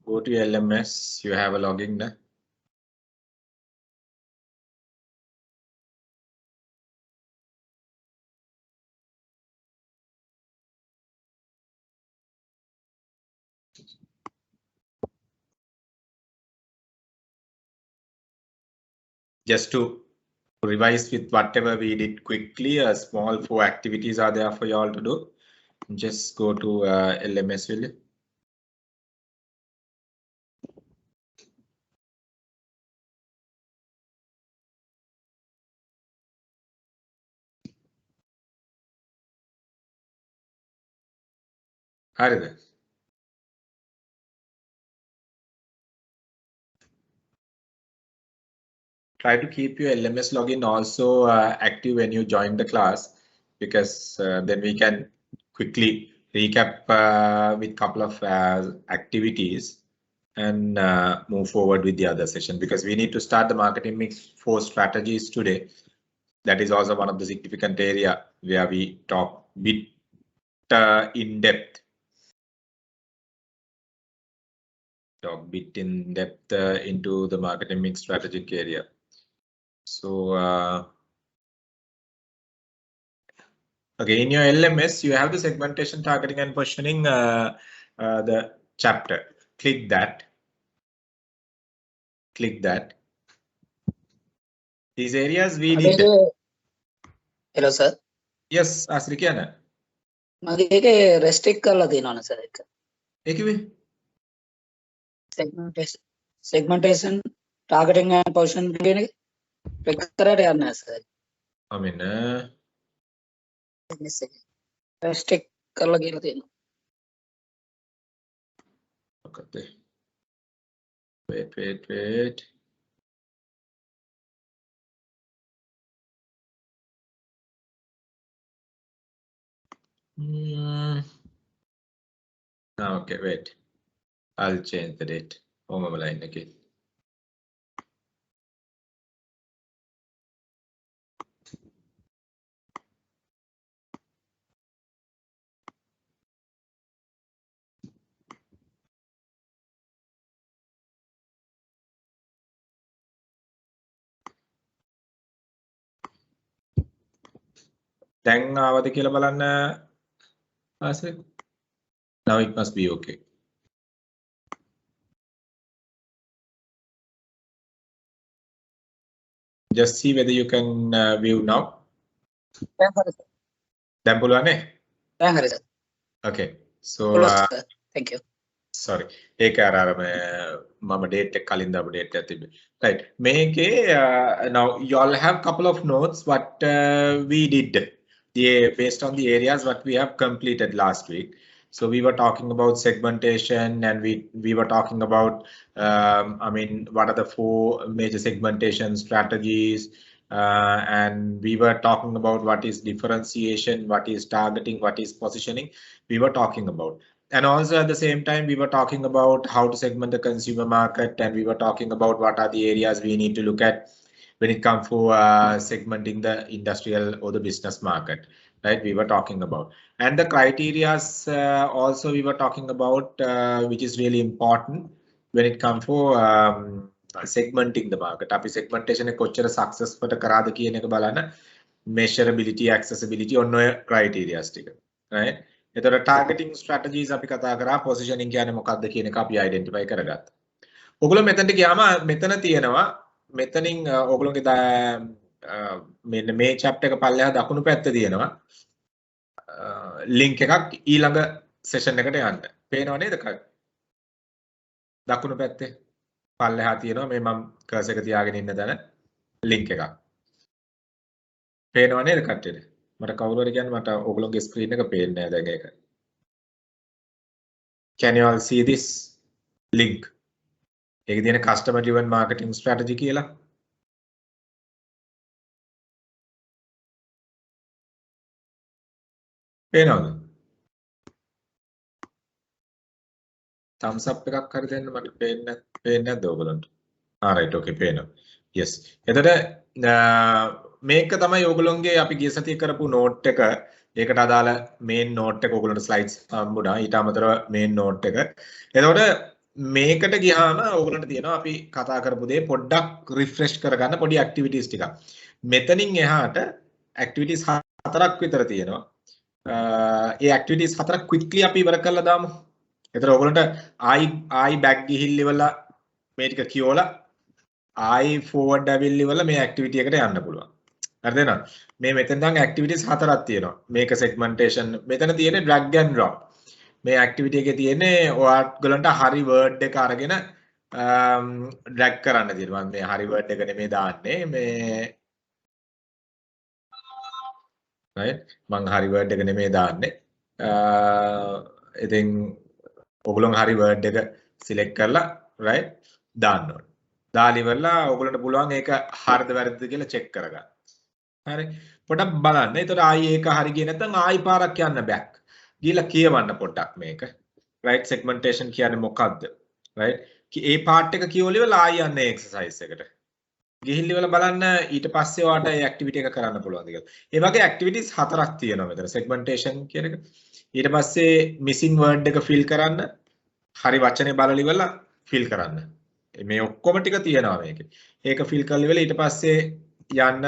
Go to LMS. You have a login there. Just to revise with whatever we did quickly, a small 4 activities are there for you all to do. Just go to LMS, will you? Hariද? Try to keep your LMS login also active when you join the class, because then we can quickly recap with couple of activities and move forward with the other session, because we need to start the marketing mix 4 strategies today. That is also one of the significant area where we talk bit in depth. Talk bit in depth into the marketing mix strategic area. So okay, in your LMS, you have the segmentation, targeting, and positioning the chapter. Click that. Click that. These areas we did. Hello, sir. Yes, Asrikana. Mage restrict karla dena na sir. Ekwe? Segmentation, targeting and positioning ke restrict karna sir. I mean, restrict karla dena. Okay. Wait. Okay, wait. I'll change the date. Home line again. දැන් ආවද කියලා බලන්න ආසෙ. Now it must be okay. Just see whether you can view now. දැන් පුළුවන් නේ? දැන් හරි sir. Okay. So thank you. Sorry. ඒක අර මම date එක කලින් දාපු date එක තිබ්බේ. Right. මේකේ now you all have couple of notes what we did. Based on the areas what we have completed last week. So we were talking about segmentation, and we were talking about I mean, what are the 4 major segmentation strategies, and we were talking about what is differentiation, what is targeting, what is positioning. We were talking about, and also at the same time we were talking about how to segment the consumer market, and we were talking about what are the areas we need to look at when it comes for segmenting the industrial or the business market, right? We were talking about, and the criterias also we were talking about, which is really important when it comes for segmenting the market. අපි segmentation එක කොච්චර successful කරාද කියන එක බලන්න, measurability, accessibility, ඔන්න ඔය criterias ටික, right? එතකොට targeting strategies අපි කතා කරා, positioning කියන්නේ මොකක්ද කියන එක අපි identify කරගත්තා. ඔයගොල්ලෝ මෙතනට ගියාම මෙතන තියෙනවා, මෙතනින් ඔයගොල්ලෝගේ මෙන්න මේ chapter එක පල්ලෙහා දකුණු පැත්තේ තියෙනවා link එකක් ඊළඟ session එකට යන්න. පේනව නේද? දකුණු පැත්තේ පල්ලෙහා තියෙනවා මේ මම cursor එක තියාගෙන ඉන්න තැන link එකක්. පේනව නේද කට්ටියට? මට කවුරු හරි කියන්නේ මට ඔයගොල්ලෝගේ screen එක පේන්නේ නැහැ දැන් ඒක. Can you all see this link? ඒක තියෙන customer driven marketing strategy කියලා. පේනවද? thumbs up එකක් හරි දෙන්න, මට පේන්නේ නැද්ද ඔයගොල්ලන්ට? right, okay, පේනවා. Yes. එතකොට මේක තමයි ඔයගොල්ලෝගේ අපි ගිය සතියේ කරපු note එක. ඒකට අදාළ main note එක ඔයගොල්ලන්ට slides හම්බුණා. ඊට අමතරව main note එක. එතකොට මේකට ගියාම ඕගලන්ට තියෙනවා අපි කතා කරපු දේ පොඩ්ඩක් රිෆ්‍රෙෂ් කරගන්න පොඩි ඇක්ටිවිටීස් ටිකක්. මෙතනින් එහාට ඇක්ටිවිටීස් 4ක් විතර තියෙනවා. ඒ ඇක්ටිවිටීස් 4ක් ක්වික්ලි අපි ඉවර කරලා දාමු. එතන ඕගලන්ට ආයි බෑක් ගිහිල්ලිවලා මේ ටික කියවලා ආයි ෆෝවර්ඩ් ඇවිල්ලිවලා මේ ඇක්ටිවිටි එකට යන්න පුළුවන්. හරිද නේද? මේ මෙතන දැන් ඇක්ටිවිටීස් 4ක් තියෙනවා. මේක සෙග්මන්ටේෂන්. මෙතන තියෙන්නේ drag and drop. මේ ඇක්ටිවිටි එකේ තියෙන්නේ ඔයාලට හරි වර්ඩ් එක අරගෙන ඩ්‍රැග් කරන්න තියෙනවා. මේ හරි වර්ඩ් එක නෙමෙයි දාන්නේ මේ right මං හරි වර්ඩ් එක නෙමෙයි දාන්නේ. ඉතින් ඔයගොල්ලෝ හරි වර්ඩ් එක සිලෙක්ට් කරලා right දාන්න ඕනේ. දාලා ඉවරලා ඔයගොල්ලන්ට පුළුවන් ඒක හරිද වැරදිද කියලා චෙක් කරගන්න. හරි. පොඩ්ඩක් බලන්න. ඒතකොට ආයි ඒක හරි ගියේ නැත්නම් ආයි පාරක් යන්න බෑක්. ගිහලා කියවන්න පොඩ්ඩක් මේක. right segmentation කියන්නේ මොකක්ද? right ඒ පාර්ට් එක කියවලිවලා ආයි යන්නේ එක්සර්සයිස් එකට. ගිහිල්ලිවල බලන්න ඊට පස්සේ ඔයාලට ඒ ඇක්ටිවිටි එක කරන්න පුළුවන්ද කියලා. ඒ වගේ ඇක්ටිවිටීස් 4ක් තියෙනවා මෙතන segmentation කියන එක. ඊට පස්සේ missing word එක fill කරන්න, හරි වචනේ බලලිවලා fill කරන්න. මේ ඔක්කොම ටික තියෙනවා මේකේ. ඒක fill කරලිවලා ඊට පස්සේ යන්න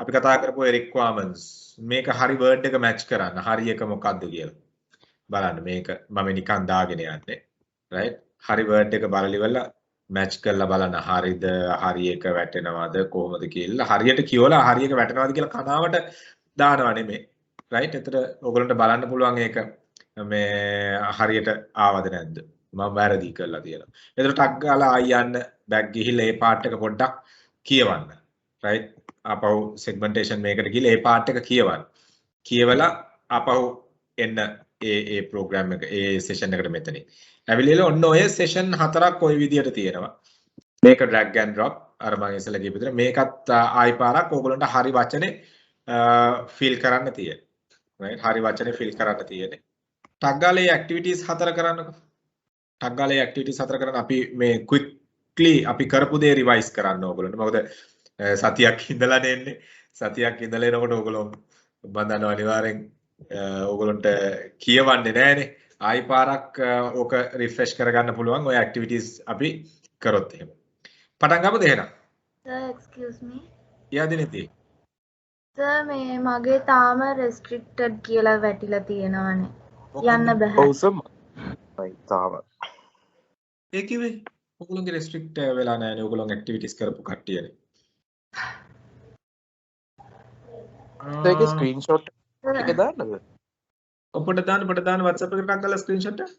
අපි කතා කරපු requirements මේක හරි word එක match කරන්න. හරි එක මොකක්ද කියලා. බලන්න මේක මම නිකන් දාගෙන යන්නේ. right? හරි word එක බලලිවලා match කරලා බලන්න හරිද හරි එක වැටෙනවද කොහොමද කියලා. හරියට කියවලා හරි එක වැටෙනවද කියලා කනාවට දානවා නෙමෙයි. right? එතකොට ඔයගොල්ලන්ට බලන්න පුළුවන් ඒක මේ හරියට ආවද නැද්ද? මම වැරදි කරලා තියෙනවා. එතකොට ටක් ගාලා ආයි යන්න බෑක් ගිහිල්ලා ඒ පාර්ට් එක පොඩ්ඩක් කියවන්න. right? ආපහු segmentation මේකට ගිහලා ඒ පාර්ට් එක කියවන්න. කියවලා ආපහු එන්න ඒ ප්‍රෝග්‍රෑම් එක ඒ සෙෂන් එකට මෙතනින්. ඇවිල්ලා ඔන්න ඔය සෙෂන් 4ක් ওই විදියට තියෙනවා. මේක drag and drop අර මම ඉස්සෙල්ලා කියපු විදිහට මේකත් ආයි පාරක් ඕගොල්ලන්ට හරි වචනේ fill කරන්න තියෙනවා. right? හරි වචනේ fill කරන්න තියෙන්නේ. ටක් ගාලා මේ activities 4 කරන්නකො. ටක් ගාලා මේ activities 4 කරන්න අපි මේ quickly අපි කරපු දේ revise කරන්න ඕගොල්ලන්ට. මොකද සතියක් ඉඳලා නෙන්නේ. සතියක් ඉඳලා එනකොට ඕගොල්ලෝ මම දන්නවා අනිවාර්යෙන් ඕගොල්ලන්ට කියවන්නේ නැහනේ. ආයි පාරක් ඕක රිෆ්‍රෙෂ් කරගන්න පුළුවන් ඔය ඇක්ටිවිටීස් අපි කරොත් එහෙම. පටන් ගමුද එහෙනම්? Sir, excuse me. යා දිනේදී. Sir, මේ මගේ තාම restricted කියලා වැටිලා තියෙනවානේ. යන්න බෑ. ඔව් සර්. තාම. ඒ කිව්වේ ඔයගොල්ලෝගේ රෙස්ට්‍රික්ට් වෙලා නැහැනේ ඔයගොල්ලෝ ඇක්ටිවිටීස් කරපු කට්ටියනේ. ඒකේ ස්ක්‍රීන්ෂොට් එක දාන්නද? ඔපට දාන්න WhatsApp එකට ටක් කරලා ස්ක්‍රීන්ෂොට් එක.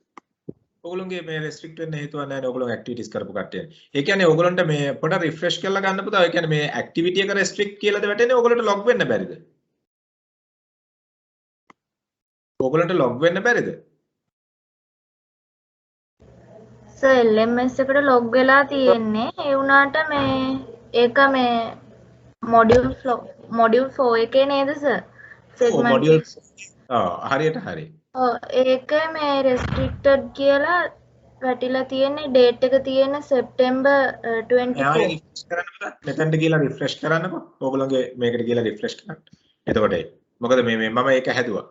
ඔයගොල්ලෝගේ මේ රෙස්ට්‍රික්ට් වෙන්න හේතුවක් නැහැ නේ ඔයගොල්ලෝ ඇක්ටිවිටීස් කරපු කට්ටියනේ. ඒ කියන්නේ ඔයගොල්ලන්ට මේ පොඩ රිෆ්‍රෙෂ් කරලා ගන්න පුතා. ඒ කියන්නේ මේ ඇක්ටිවිටි එක රෙස්ට්‍රික්ට් කියලාද වැටෙන්නේ ඔයගොල්ලන්ට ලොග් වෙන්න බැරිද? ඔයගොල්ලන්ට ලොග් වෙන්න බැරිද? Sir, LMS එකට log වෙලා තියෙන්නේ. ඒ වුණාට මේ ඒක මේ module 4 එකේ නේද sir? මොඩියුල් හරියට හරි. ඔව් ඒක මේ restricted කියලා වැටිලා තියෙන්නේ date එක තියෙන September 24. රිෆ්‍රෙෂ් කරන්න පුතා. මෙතනට ගිහලා රිෆ්‍රෙෂ් කරන්නකෝ. ඕගොල්ලෝගේ මේකට ගිහලා රිෆ්‍රෙෂ් කරන්න. එතකොට මොකද මේ මම ඒක හැදුවා.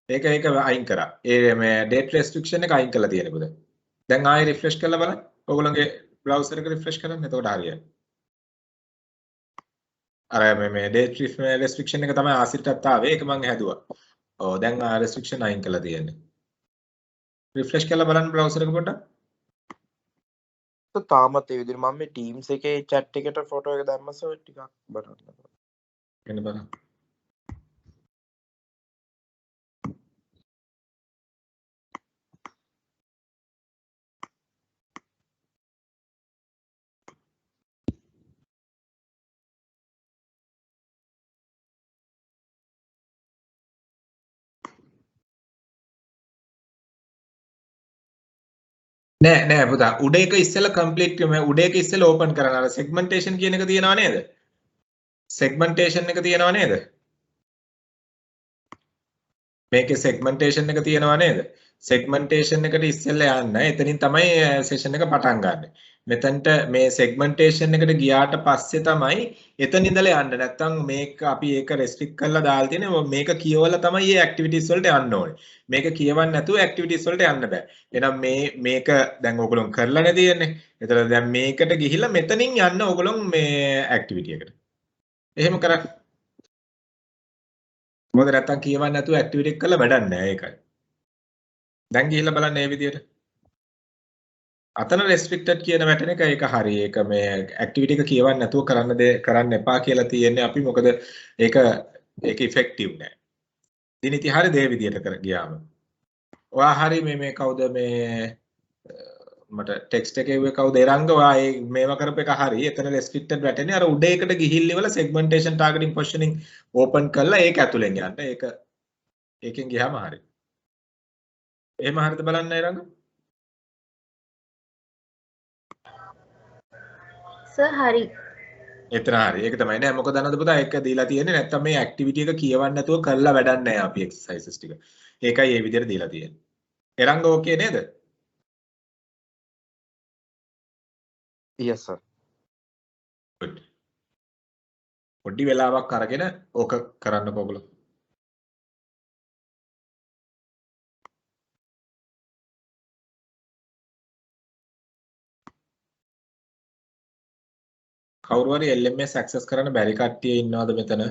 ඒක අයින් කරා. ඒ මේ date restriction එක අයින් කරලා තියෙන පුතා. දැන් ආයෙ රිෆ්‍රෙෂ් කරලා බලන්න. ඕගොල්ලෝගේ browser එක රිෆ්‍රෙෂ් කරන්න. එතකොට හරියයි. අර මේ date restriction එක තමයි ආසිටත් ආවේ. ඒක මම හැදුවා. ඔව් දැන් restriction අයින් කරලා තියෙන්නේ. රිෆ්‍රෙෂ් කරලා බලන්න browser එක පොඩ්ඩක්. තාමත් ඒ විදිහට මම මේ Teams එකේ chat එකට ෆොටෝ එක දැම්මම සර් ටිකක් බලන්න. එන්න බලන්න. නෑ පුතා උඩ එක ඉස්සෙල්ලා කම්ප්ලීට් උඩ එක ඉස්සෙල්ලා ඕපන් කරන්න අර සෙග්මන්ටේෂන් කියන එක තියෙනව නේද? සෙග්මන්ටේෂන් එක තියෙනව නේද? මේකේ සෙග්මන්ටේෂන් එක තියෙනව නේද? segmentation එකට ඉස්සෙල්ලා යන්න. එතනින් තමයි session එක පටන් ගන්න. මෙතනට මේ segmentation එකට ගියාට පස්සේ තමයි එතන ඉඳලා යන්න. නැත්තම් මේක අපි ඒක restrict කරලා දාලා තියෙන්නේ මේක කියවලා තමයි මේ activities වලට යන්න ඕනේ. මේක කියවන්න නැතුව activities වලට යන්න බෑ. එහෙනම් මේක දැන් ඔයගොල්ලෝ කරලානේ තියෙන්නේ. ඒතර දැන් මේකට ගිහිල්ලා මෙතනින් යන්න ඔයගොල්ලෝ මේ activity එකට. එහෙම කරා. මොකද නැත්තම් කියවන්න නැතුව activity එක කළා වැඩක් නැහැ ඒකයි. දැන් ගිහිල්ලා බලන්න මේ විදියට. අතන restricted කියන වැටෙන එක ඒක හරි. ඒක මේ activity එක කියවන්න නැතුව කරන්න එපා කියලා තියෙන්නේ අපි මොකද ඒක effective නෑ. දිනිති හරි දේ විදියට කර ගියාම. ඔයා හරි මේ කවුද මේ මට ටෙක්ස්ට් එකේ උවේ කවුද එරංග ඔයා මේව කරපු එක හරි. එතන restricted වැටෙන්නේ අර උඩ එකට ගිහිල්ල ඉවල segmentation targeting positioning open කරලා ඒක ඇතුලෙන් යන්න. ඒකෙන් ගියාම හරි. එහෙම හරිද බලන්න එරංග? සර් හරි. එතන හරි. ඒක තමයි නෑ මොකද දන්නවද පුතා ඒක දීලා තියෙන්නේ නැත්තම් මේ ඇක්ටිවිටි එක කියවන්න නැතුව කරලා වැඩක් නෑ අපි එක්සර්සයිසස් ටික. ඒකයි මේ විදිහට දීලා තියෙන්නේ. එරංග ඕකේ නේද? yes sir. good. පොඩි වෙලාවක් අරගෙන ඕක කරන්නකෝ ඔයගොල්ලෝ. කවුරු හරි LMS access කරන්න බැරි කට්ටිය ඉන්නවද මෙතන?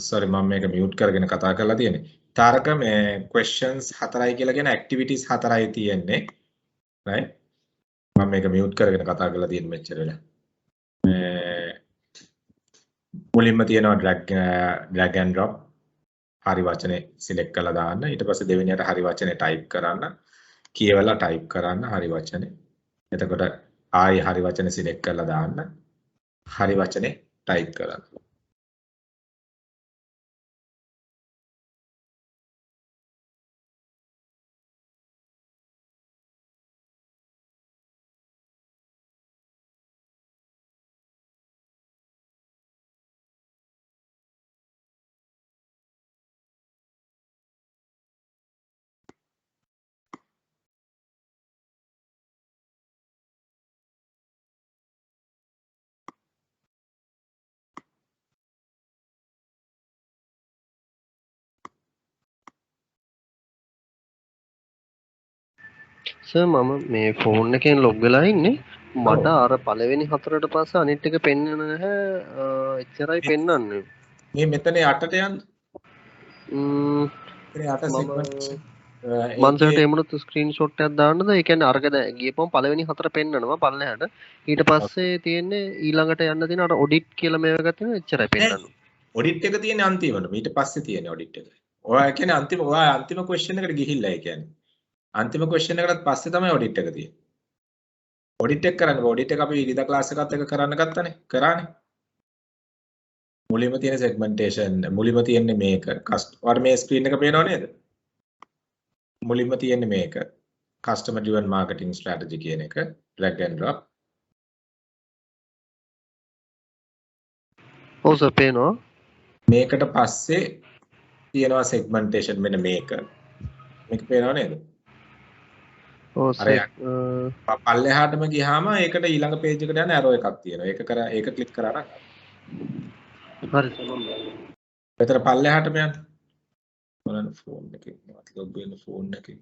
sorry මම මේක mute කරගෙන කතා කරලා තියෙන්නේ. තාරක මේ questions 4යි කියලා කියන activities 4යි තියෙන්නේ. right? මම මේක mute කරගෙන කතා කරලා තියෙන්නේ මෙච්චර වෙලා. මුලින්ම තියෙනවා drag and drop හරි වචනේ select කරලා දාන්න. ඊට පස්සේ දෙවෙනියට හරි වචනේ type කරන්න. කියවලා type කරන්න හරි වචනේ. එතකොට ආයි හරි වචනේ select කරලා දාන්න. හරි වචනේ type කරන්න. සර් මම මේ ෆෝන් එකෙන් ලොග් වෙලා ඉන්නේ මට අර පළවෙනි හතරට පස්සේ අනිත් එක පෙන්වන්න නැහැ එච්චරයි පෙන්වන්නේ මේ මෙතන යටට යන්න. මෙතන යට segmentation මම සර්ට එමුණුත් ස්ක්‍රීන්ෂොට් එකක් දාන්නද? ඒ කියන්නේ අරක දැන් ගියපම පළවෙනි හතර පෙන්වනවා පල්ලෙහාට. ඊට පස්සේ තියෙන්නේ ඊළඟට යන්න තියෙන අර ඔඩිට් කියලා මේවා ගත්තා නේ එච්චරයි පෙන්වන්නේ. ඔඩිට් එක තියෙන්නේ අන්තිමට. ඊට පස්සේ තියෙන්නේ ඔඩිට් එක. ඔයා කියන්නේ ඔයා අන්තිම question එකට ගිහිල්ලා ඒ කියන්නේ. අන්තිම question එකකට පස්සේ තමයි ඔඩිට් එක තියෙන්නේ. ඔඩිට් එක කරන්න ඔඩිට් එක අපි ඉරිදා ක්ලාස් එකත් එක කරන්න ගත්තානේ. කරානේ. මුලින්ම තියෙන segmentation මුලින්ම තියෙන්නේ මේක. ඔයාලට මේ screen එක පේනව නේද? මුලින්ම තියෙන්නේ මේක. customer driven marketing strategy කියන එක. drag and drop. ඔව් සර් පේනවා. මේකට පස්සේ තියෙනවා segmentation මෙන්න මේක. මේක පේනව නේද? ඔව් සර් පල්ලෙහාටම ගියාම ඒකට ඊළඟ page එකට යන arrow එකක් තියෙනවා. ඒක click කරා නම් හරි සර් මම මෙතන පල්ලෙහාටම යන්න. බලන්න ෆෝන් එකේ මත ලොග් වෙන ෆෝන් එකේ.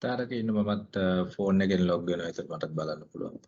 තාරක ඉන්න මමත් ෆෝන් එකෙන් ලොග් වෙනවා. ඒත් මටත් බලන්න පුළුවන්.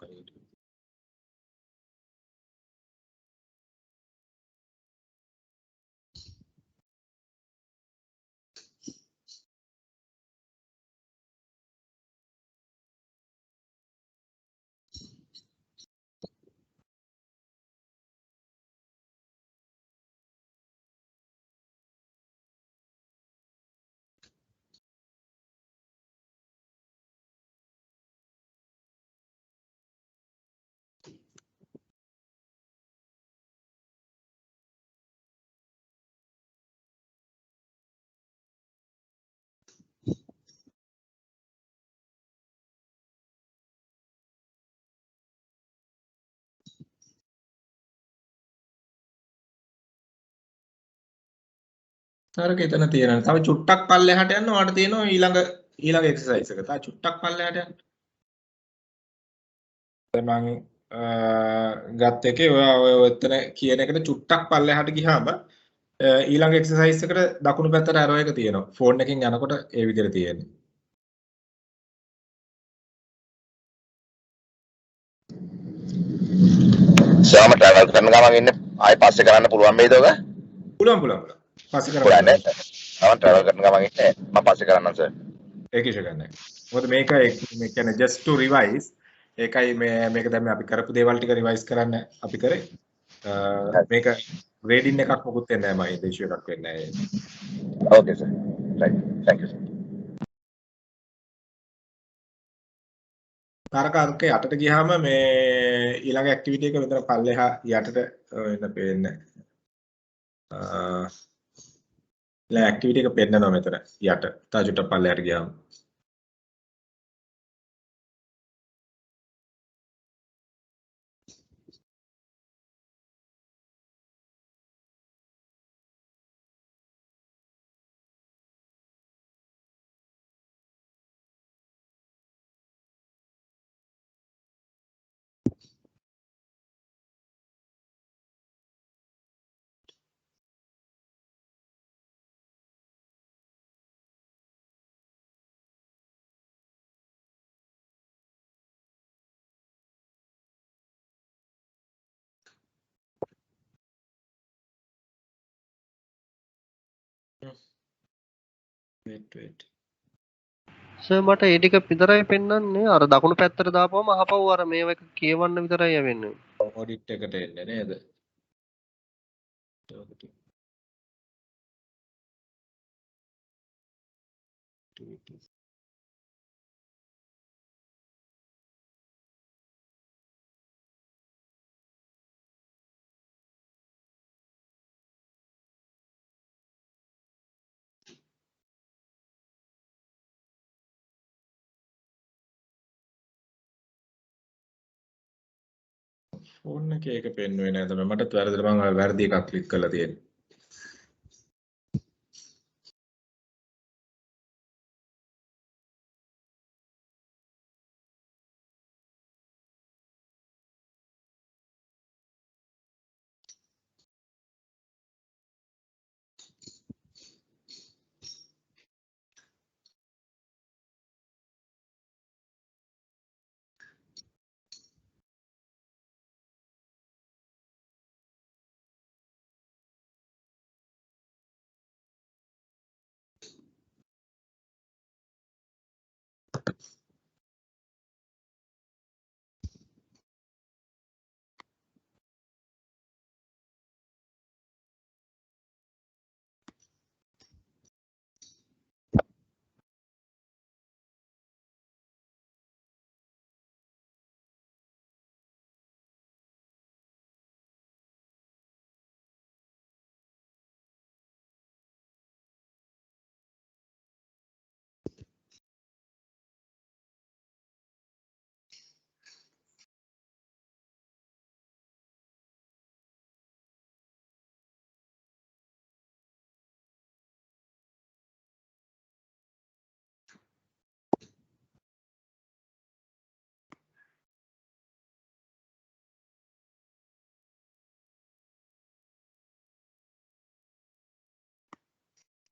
අරක එතන තියෙනවා. තව චුට්ටක් පල්ලෙහාට යන්න ඔයාලට තියෙනවා ඊළඟ එක්සර්සයිස් එක. තව චුට්ටක් පල්ලෙහාට යන්න. මම ගත් එකේ ඔය එතන කියන එකට චුට්ටක් පල්ලෙහාට ගියාම ඊළඟ එක්සර්සයිස් එකට දකුණු පැත්තට ඇරෝ එක තියෙනවා. ෆෝන් එකෙන් යනකොට ඒ විදිහට තියෙන්නේ. සාම ට්‍රැවල් කරන ගමන් ඉන්නේ ආයි පස්සේ කරන්න පුළුවන් වේද ඔක? පුළුවන්. පස්සේ පුළුවන් කරන්න. නේද? මම ට්‍රැවල් කරන ගමන් ඉන්නේ මම පස්සේ කරන්නම් සර්. ඒක ඉෂ ගන්න. මොකද මේක මේ කියන්නේ just to revise ඒකයි මේක දැන් අපි කරපු දේවල් ටික රිවයිස් කරන්න අපි කරේ. මේක ග්‍රේඩින් එකක් මොකුත් වෙන්නේ නැහැ මම ඉංග්‍රීසි එකක් වෙන්නේ නැහැ. Okay sir. Right. thank you sir. තරක යටට ගියාම මේ ඊළඟ ඇක්ටිවිටි එක මෙතන පල්ලෙහා යටට වෙන පේන්නේ. ඊළඟ ඇක්ටිවිටි එක පෙන්නනවා මෙතන යට. තාජුට පල්ලෙහාට ගියාම. wait. සර් මට ඒ ටික විතරයි පෙන්වන්නේ. අර දකුණු පැත්තට දාපුවම අහපව් අර මේව එක කියවන්න විතරයි යවෙන්නේ. ඔඩිට් එකට එන්නේ නේද? ෆෝන් එකේ ඒක පෙන්වුවේ නෑ තමයි මටත් වැරදිලා මම වැරදි එකක් ක්ලික් කරලා තියෙන්නේ.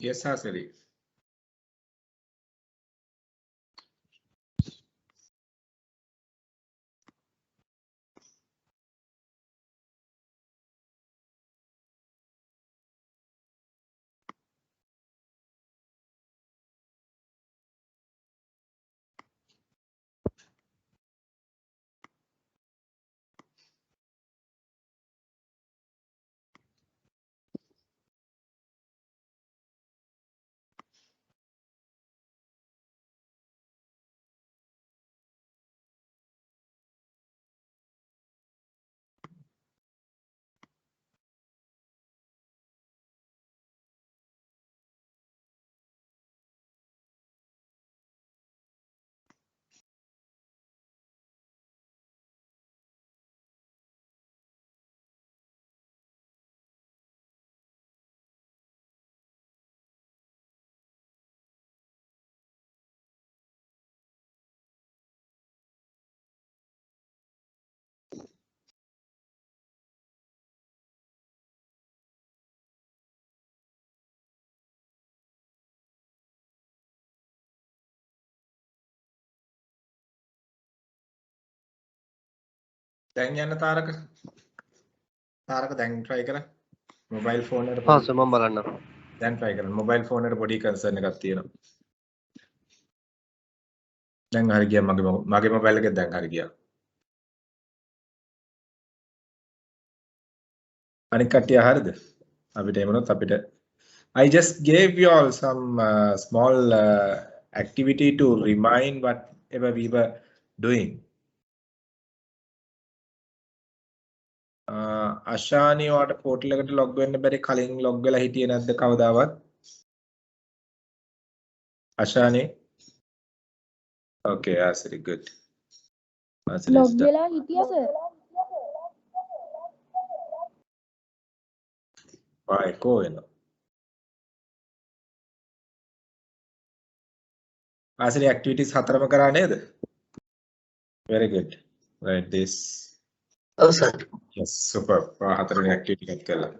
Yes, Hasari. දැන් යන්න තාරක. තාරක දැන් try කරා. mobile phone එකට හා පොඩි සර් මම බලන්නම්. දැන් try කරන්න. mobile phone එකට පොඩි concern එකක් තියෙනවා. දැන් හරි ගියා මගේ mobile එකේ දැන් හරි ගියා. අනික කට්ටිය හරිද? අපිට එමුණොත් අපිට I just gave you all some small activity to remind whatever we were doing. අශානි ඔයාට පෝටල් එකට log වෙන්න බැරි කලින් log වෙලා හිටියේ නැද්ද කවදාවත්? අශානි? Okay, that's very good. log වෙලා හිටියා සර්. Why කොහෙද? ආසරි activities හතරම කරා නේද? Very good. Right this. ඔව් සර්. Yes, super. හතරවෙනි activity එකත් කළා.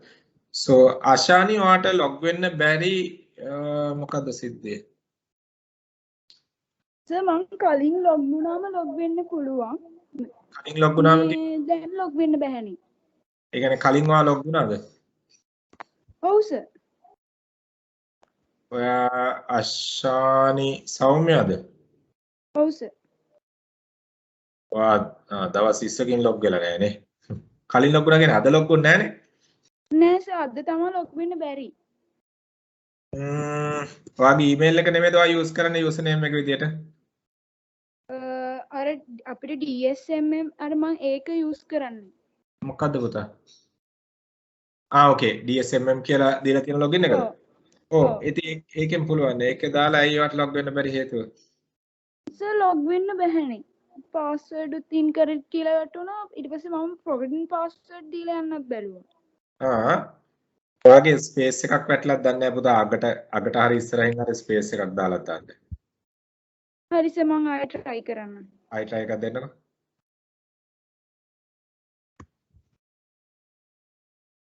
So අශානි ඔයාට log වෙන්න බැරි මොකද්ද සිද්ධිය? සර් මං කලින් log වුණාම log වෙන්න පුළුවන්. කලින් log වුණාම දැන් log වෙන්න බැහැනේ. ඒ කියන්නේ කලින් ඔයා log වුණාද? ඔව් සර්. ඔයා අශානි සෞම්‍යද? ඔව් සර්. ඔයා දවස් 20කින් log වෙලා නැහැ නේ. කලින් log වුණා කියන්නේ අද log වුණ නැහැ නේ. නෑ සර් අද තමයි log වෙන්න බැරි. ඔයාගේ email එක නෙමෙයිද ඔයා use කරන්නේ username එක විදියට? අර අපිට DSMM අර මං ඒක use කරන්නේ. මොකද්ද පුතා? okay DSMM කියලා දීලා තියෙන login එකද? ඔව් ඉතින් ඒකෙන් පුළුවන්. ඒක දාලා අයිය වට log වෙන්න බැරි හේතුව. සර් log වෙන්න බැහැනේ. password උත් incorrect කියලා වැටුණා. ඊට පස්සේ මම forgotten password දීලා යන්නත් බැලුවා. ඔයාගේ ස්පේස් එකක් වැටලක් දන්නේ නැහැ පුතා. අගට හරි ඉස්සරහින් හරි ස්පේස් එකක් දාලා දාන්න. හරි සර් මං ආයෙ try කරන්න. ආයෙ try එකක් දෙන්නකෝ.